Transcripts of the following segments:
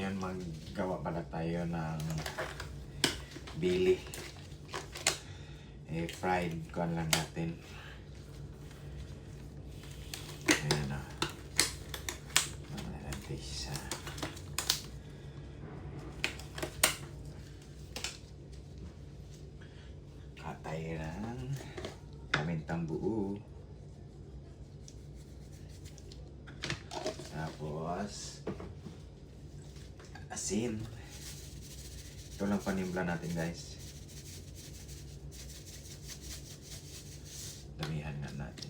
Ngayon maggawa pala tayo ng bili. Fried ko lang natin. Ayan na. Natin isa. Katay ng pamintang buo. Tapos asin. Ito lang panimpla natin, guys. Damihan nga natin.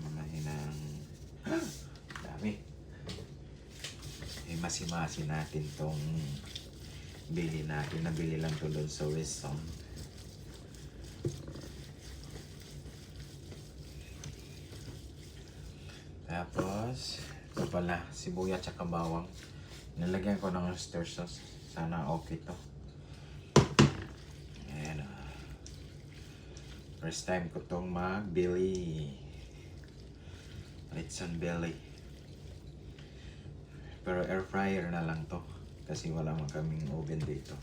Mamahin ng dami. Masi-masi natin tong bili natin. Nabili lang to doon sa Weston. Tapos ito pala, sibuyas at bawang. Nilagyan ko ng oyster sauce. Sana okay to. Ayan. First time ko tong magbili. Litson belly. Pero air fryer na lang to. Kasi wala man kaming oven dito.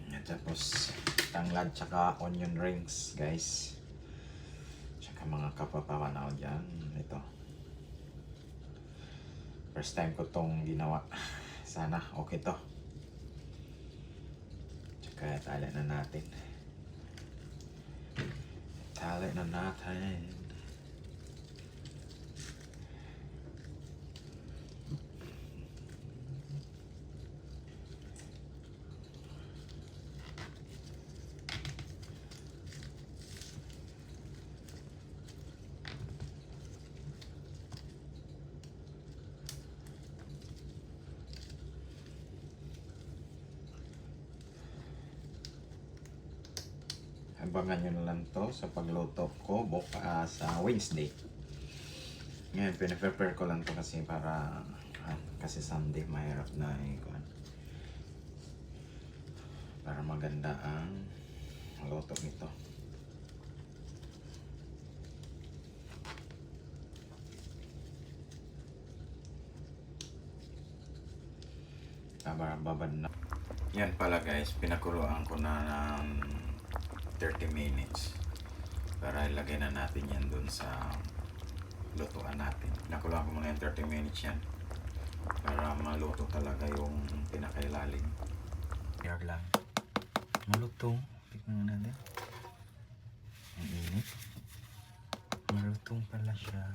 At tapos tanglad tsaka onion rings, guys. Tsaka mga kapapamanaw dyan. Ito. First time ko tong ginawa. Sana okay to. Tsaka tali na natin. Tali na natin. Abangan nyo na lang to sa pagluto ko bukas sa Wednesday. Ngayon, pinaprepare ko lang to kasi para kasi Sunday mahirap na para maganda ang luto nito. Babad na. Yan pala, guys, pinakuloan ko na ng 30 minutes para ilagay na natin yan dun sa lutuan natin. Nakuluan ko muna yung 30 minutes yan para maluto talaga yung pinakailalim. Kaya lang malutong. Tignan natin ang init. Malutong pala siya.